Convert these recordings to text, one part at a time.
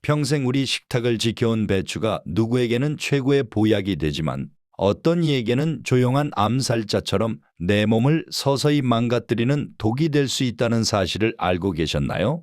평생 우리 식탁을 지켜온 배추가 누구에게는 최고의 보약이 되지만 어떤 이에게는 조용한 암살자처럼 내 몸을 서서히 망가뜨리는 독이 될 수 있다는 사실을 알고 계셨나요?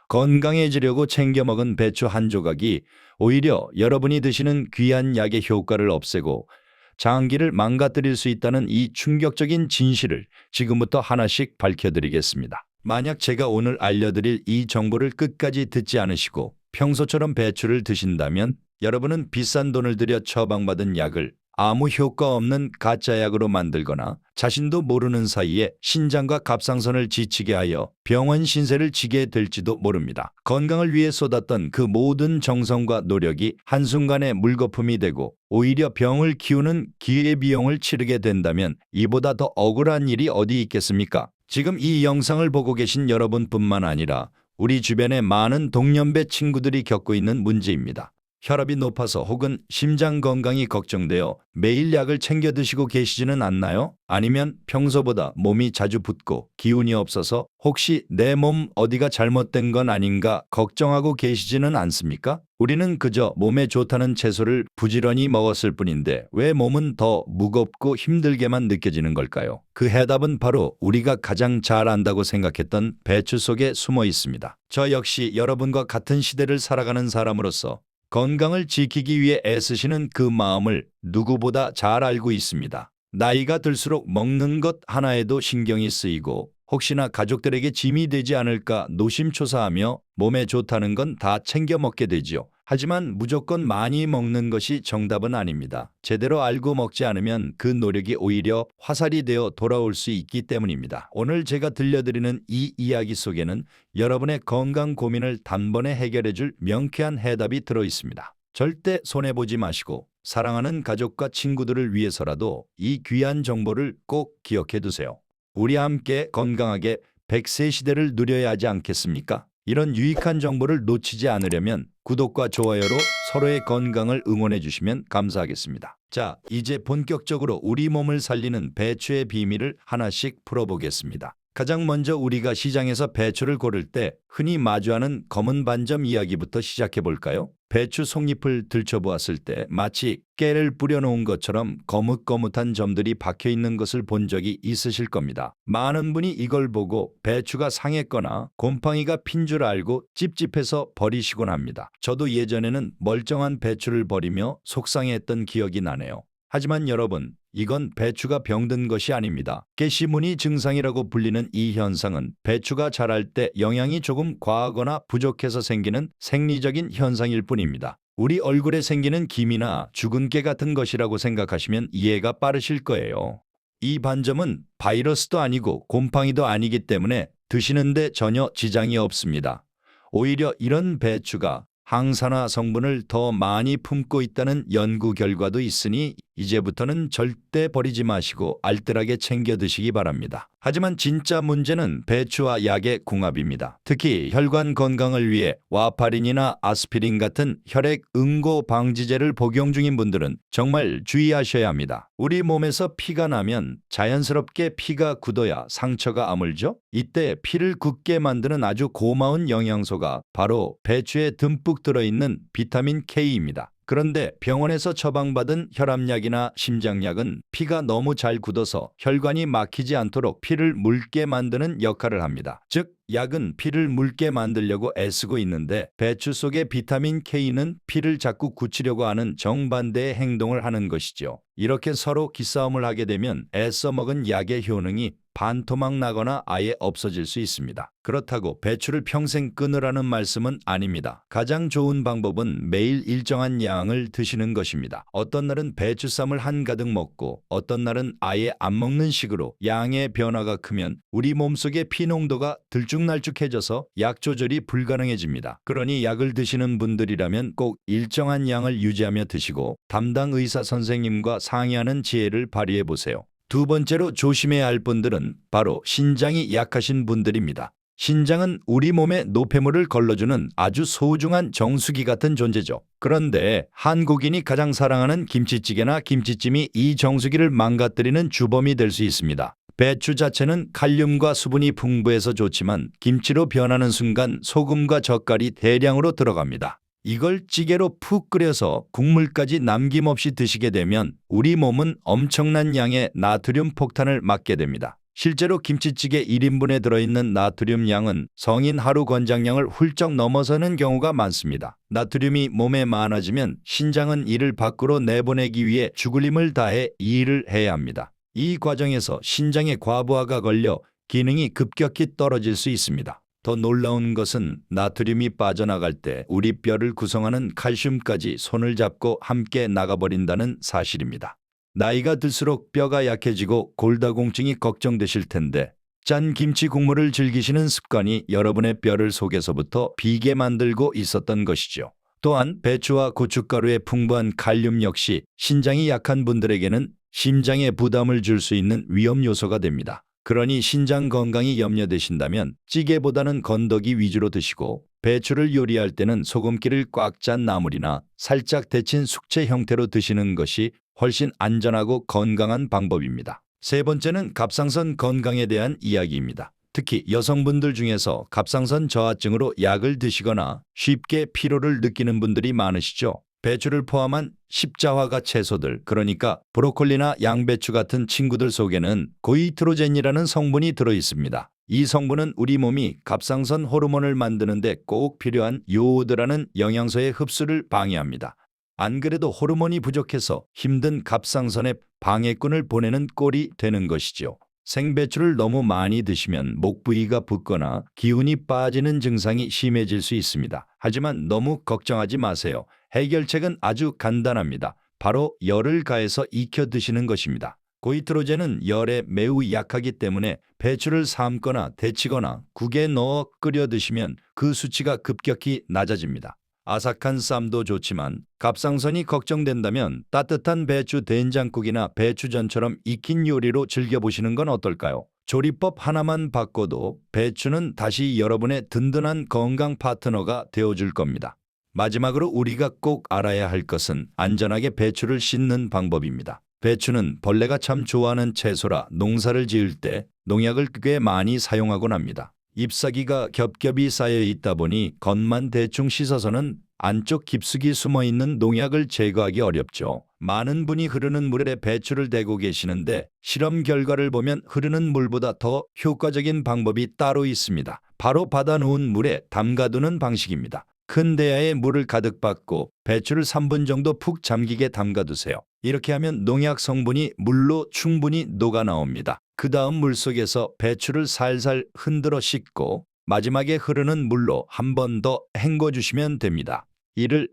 건강해지려고 챙겨 먹은 배추 한 조각이 오히려 여러분이 드시는 귀한 약의 효과를 없애고 장기를 망가뜨릴 수 있다는 이 충격적인 진실을 지금부터 하나씩 밝혀드리겠습니다. 만약 제가 오늘 알려드릴 이 정보를 끝까지 듣지 않으시고 평소처럼 배추를 드신다면 여러분은 비싼 돈을 들여 처방받은 약을 아무 효과 없는 가짜 약으로 만들거나 자신도 모르는 사이에 신장과 갑상선을 지치게 하여 병원 신세를 지게 될지도 모릅니다. 건강을 위해 쏟았던 그 모든 정성과 노력이 한순간에 물거품이 되고 오히려 병을 키우는 기회비용을 치르게 된다면 이보다 더 억울한 일이 어디 있겠습니까? 지금 이 영상을 보고 계신 여러분뿐만 아니라 우리 주변의 많은 동년배 친구들이 겪고 있는 문제입니다. 혈압이 높아서 혹은 심장 건강이 걱정되어 매일 약을 챙겨 드시고 계시지는 않나요? 아니면 평소보다 몸이 자주 붓고 기운이 없어서 혹시 내 몸 어디가 잘못된 건 아닌가 걱정하고 계시지는 않습니까? 우리는 그저 몸에 좋다는 채소를 부지런히 먹었을 뿐인데 왜 몸은 더 무겁고 힘들게만 느껴지는 걸까요? 그 해답은 바로 우리가 가장 잘 안다고 생각했던 배추 속에 숨어 있습니다. 저 역시 여러분과 같은 시대를 살아가는 사람으로서 건강을 지키기 위해 애쓰시는 그 마음을 누구보다 잘 알고 있습니다. 나이가 들수록 먹는 것 하나에도 신경이 쓰이고 혹시나 가족들에게 짐이 되지 않을까 노심초사하며 몸에 좋다는 건 다 챙겨 먹게 되지요. 하지만 무조건 많이 먹는 것이 정답은 아닙니다. 제대로 알고 먹지 않으면 그 노력이 오히려 화살이 되어 돌아올 수 있기 때문입니다. 오늘 제가 들려드리는 이 이야기 속에는 여러분의 건강 고민을 단번에 해결해줄 명쾌한 해답이 들어 있습니다. 절대 손해보지 마시고 사랑하는 가족과 친구들을 위해서라도 이 귀한 정보를 꼭 기억해 두세요. 우리 함께 건강하게 100세 시대를 누려야 하지 않겠습니까? 이런 유익한 정보를 놓치지 않으려면 구독과 좋아요로 서로의 건강을 응원해 주시면 감사하겠습니다. 자, 이제 본격적으로 우리 몸을 살리는 배추의 비밀을 하나씩 풀어보겠습니다. 가장 먼저 우리가 시장에서 배추를 고를 때 흔히 마주하는 검은 반점 이야기부터 시작해 볼까요? 배추 속잎을 들춰보았을 때 마치 깨를 뿌려놓은 것처럼 거뭇거뭇한 점들이 박혀 있는 것을 본 적이 있으실 겁니다. 많은 분이 이걸 보고 배추가 상했거나 곰팡이가 핀 줄 알고 찝찝해서 버리시곤 합니다. 저도 예전에는 멀쩡한 배추를 버리며 속상해했던 기억이 나네요. 하지만 여러분, 이건 배추가 병든 것이 아닙니다. 깨시무늬 증상이라고 불리는 이 현상은 배추가 자랄 때 영양이 조금 과하거나 부족해서 생기는 생리적인 현상일 뿐입니다. 우리 얼굴에 생기는 김이나 죽은 깨 같은 것이라고 생각하시면 이해가 빠르실 거예요. 이 반점은 바이러스도 아니고 곰팡이도 아니기 때문에 드시는데 전혀 지장이 없습니다. 오히려 이런 배추가 항산화 성분을 더 많이 품고 있다는 연구 결과도 있으니 이제부터는 절대 버리지 마시고 알뜰하게 챙겨 드시기 바랍니다. 하지만 진짜 문제는 배추와 약의 궁합입니다. 특히 혈관 건강을 위해 와파린이나 아스피린 같은 혈액 응고 방지제를 복용 중인 분들은 정말 주의하셔야 합니다. 우리 몸에서 피가 나면 자연스럽게 피가 굳어야 상처가 아물죠. 이때 피를 굳게 만드는 아주 고마운 영양소가 바로 배추에 듬뿍 들어있는 비타민 K입니다. 그런데 병원에서 처방받은 혈압약이나 심장약은 피가 너무 잘 굳어서 혈관이 막히지 않도록 피를 묽게 만드는 역할을 합니다. 즉, 약은 피를 묽게 만들려고 애쓰고 있는데 배추 속의 비타민 K는 피를 자꾸 굳히려고 하는 정반대의 행동을 하는 것이죠. 이렇게 서로 기싸움을 하게 되면 애써 먹은 약의 효능이 반토막 나거나 아예 없어질 수 있습니다. 그렇다고 배추를 평생 끊으라는 말씀은 아닙니다. 가장 좋은 방법은 매일 일정한 양을 드시는 것입니다. 어떤 날은 배추쌈을 한가득 먹고 어떤 날은 아예 안 먹는 식으로 양의 변화가 크면 우리 몸속의 피 농도가 들쭉날쭉해져서 약 조절이 불가능해집니다. 그러니 약을 드시는 분들이라면 꼭 일정한 양을 유지하며 드시고 담당 의사 선생님과 상의하는 지혜를 발휘해 보세요. 두 번째로 조심해야 할 분들은 바로 신장이 약하신 분들입니다. 신장은 우리 몸에 노폐물을 걸러주는 아주 소중한 정수기 같은 존재죠. 그런데 한국인이 가장 사랑하는 김치찌개나 김치찜이 이 정수기를 망가뜨리는 주범이 될 수 있습니다. 배추 자체는 칼륨과 수분이 풍부해서 좋지만 김치로 변하는 순간 소금과 젓갈이 대량으로 들어갑니다. 이걸 찌개로 푹 끓여서 국물까지 남김없이 드시게 되면 우리 몸은 엄청난 양의 나트륨 폭탄을 맞게 됩니다. 실제로 김치찌개 1인분에 들어있는 나트륨 양은 성인 하루 권장량을 훌쩍 넘어서는 경우가 많습니다. 나트륨이 몸에 많아지면 신장은 이를 밖으로 내보내기 위해 죽을 힘을 다해 이 일을 해야 합니다. 이 과정에서 신장에 과부하가 걸려 기능이 급격히 떨어질 수 있습니다. 더 놀라운 것은 나트륨이 빠져나갈 때 우리 뼈를 구성하는 칼슘까지 손을 잡고 함께 나가버린다는 사실입니다. 나이가 들수록 뼈가 약해지고 골다공증이 걱정되실 텐데 짠 김치 국물을 즐기시는 습관이 여러분의 뼈를 속에서부터 비게 만들고 있었던 것이죠. 또한 배추와 고춧가루의 풍부한 칼륨 역시 신장이 약한 분들에게는 심장에 부담을 줄 수 있는 위험 요소가 됩니다. 그러니 신장 건강이 염려되신다면 찌개보다는 건더기 위주로 드시고 배추를 요리할 때는 소금기를 꽉 짠 나물이나 살짝 데친 숙제 형태로 드시는 것이 훨씬 안전하고 건강한 방법입니다. 세 번째는 갑상선 건강에 대한 이야기입니다. 특히 여성분들 중에서 갑상선 저하증으로 약을 드시거나 쉽게 피로를 느끼는 분들이 많으시죠. 배추를 포함한 십자화가 채소들, 그러니까 브로콜리나 양배추 같은 친구들 속에는 고이트로젠이라는 성분이 들어 있습니다. 이 성분은 우리 몸이 갑상선 호르몬을 만드는 데 꼭 필요한 요오드라는 영양소의 흡수를 방해합니다. 안 그래도 호르몬이 부족해서 힘든 갑상선에 방해꾼을 보내는 꼴이 되는 것이죠. 생배추를 너무 많이 드시면 목 부위가 붓거나 기운이 빠지는 증상이 심해질 수 있습니다. 하지만 너무 걱정하지 마세요. 해결책은 아주 간단합니다. 바로 열을 가해서 익혀 드시는 것입니다. 고이트로젠은 열에 매우 약하기 때문에 배추를 삶거나 데치거나 국에 넣어 끓여 드시면 그 수치가 급격히 낮아집니다. 아삭한 쌈도 좋지만 갑상선이 걱정된다면 따뜻한 배추 된장국이나 배추전처럼 익힌 요리로 즐겨보시는 건 어떨까요? 조리법 하나만 바꿔도 배추는 다시 여러분의 든든한 건강 파트너가 되어줄 겁니다. 마지막으로 우리가 꼭 알아야 할 것은 안전하게 배추를 씻는 방법입니다. 배추는 벌레가 참 좋아하는 채소라 농사를 지을 때 농약을 꽤 많이 사용하곤 합니다. 잎사귀가 겹겹이 쌓여 있다 보니 겉만 대충 씻어서는 안쪽 깊숙이 숨어있는 농약을 제거하기 어렵죠. 많은 분이 흐르는 물에 배추를 대고 계시는데 실험 결과를 보면 흐르는 물보다 더 효과적인 방법이 따로 있습니다. 바로 받아놓은 물에 담가두는 방식입니다. 큰 대야에 물을 가득 받고 배추를 3분 정도 푹 잠기게 담가두세요. 이렇게 하면 농약 성분이 물로 충분히 녹아 나옵니다. 그 다음 물속에서 배추를 살살 흔들어 씻고 마지막에 흐르는 물로 한 번 더 헹궈주시면 됩니다. 이를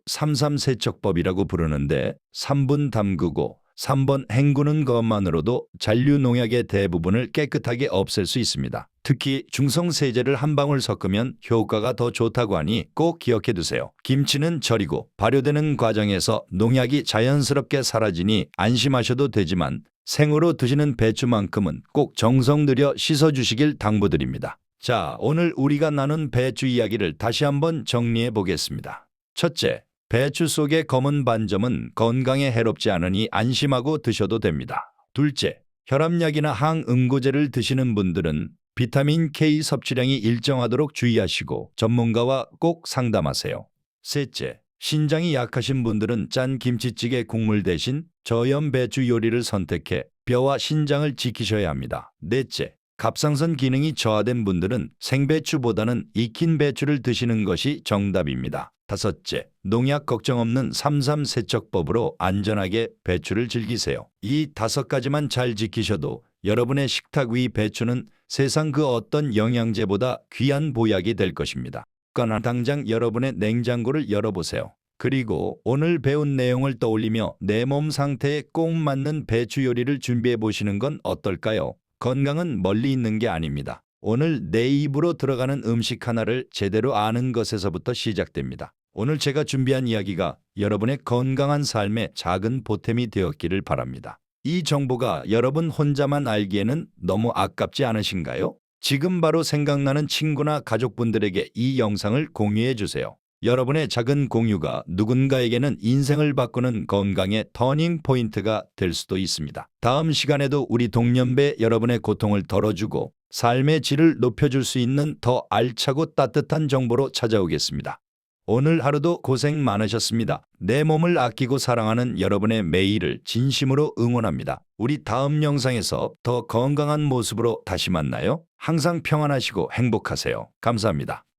삼삼세척법이라고 부르는데 3분 담그고 3번 헹구는 것만으로도 잔류 농약의 대부분을 깨끗하게 없앨 수 있습니다. 특히 중성세제를 한 방울 섞으면 효과가 더 좋다고 하니 꼭 기억해 두세요. 김치는 절이고 발효되는 과정에서 농약이 자연스럽게 사라지니 안심하셔도 되지만 생으로 드시는 배추만큼은 꼭 정성 들여 씻어주시길 당부드립니다. 자, 오늘 우리가 나눈 배추 이야기를 다시 한번 정리해 보겠습니다. 첫째, 배추 속의 검은 반점은 건강에 해롭지 않으니 안심하고 드셔도 됩니다. 둘째, 혈압약이나 항응고제를 드시는 분들은 비타민 K 섭취량이 일정하도록 주의하시고 전문가와 꼭 상담하세요. 셋째, 신장이 약하신 분들은 짠 김치찌개 국물 대신 저염 배추 요리를 선택해 뼈와 신장을 지키셔야 합니다. 넷째, 갑상선 기능이 저하된 분들은 생배추보다는 익힌 배추를 드시는 것이 정답입니다. 다섯째, 농약 걱정 없는 삼삼세척법으로 안전하게 배추를 즐기세요. 이 5가지만 잘 지키셔도 여러분의 식탁 위 배추는 세상 그 어떤 영양제보다 귀한 보약이 될 것입니다. 당장 여러분의 냉장고를 열어보세요. 그리고 오늘 배운 내용을 떠올리며 내 몸 상태에 꼭 맞는 배추 요리를 준비해 보시는 건 어떨까요? 건강은 멀리 있는 게 아닙니다. 오늘 내 입으로 들어가는 음식 하나를 제대로 아는 것에서부터 시작됩니다. 오늘 제가 준비한 이야기가 여러분의 건강한 삶에 작은 보탬이 되었기를 바랍니다. 이 정보가 여러분 혼자만 알기에는 너무 아깝지 않으신가요? 지금 바로 생각나는 친구나 가족분들에게 이 영상을 공유해 주세요. 여러분의 작은 공유가 누군가에게는 인생을 바꾸는 건강의 터닝 포인트가 될 수도 있습니다. 다음 시간에도 우리 동년배 여러분의 고통을 덜어주고 삶의 질을 높여줄 수 있는 더 알차고 따뜻한 정보로 찾아오겠습니다. 오늘 하루도 고생 많으셨습니다. 내 몸을 아끼고 사랑하는 여러분의 매일을 진심으로 응원합니다. 우리 다음 영상에서 더 건강한 모습으로 다시 만나요. 항상 평안하시고 행복하세요. 감사합니다.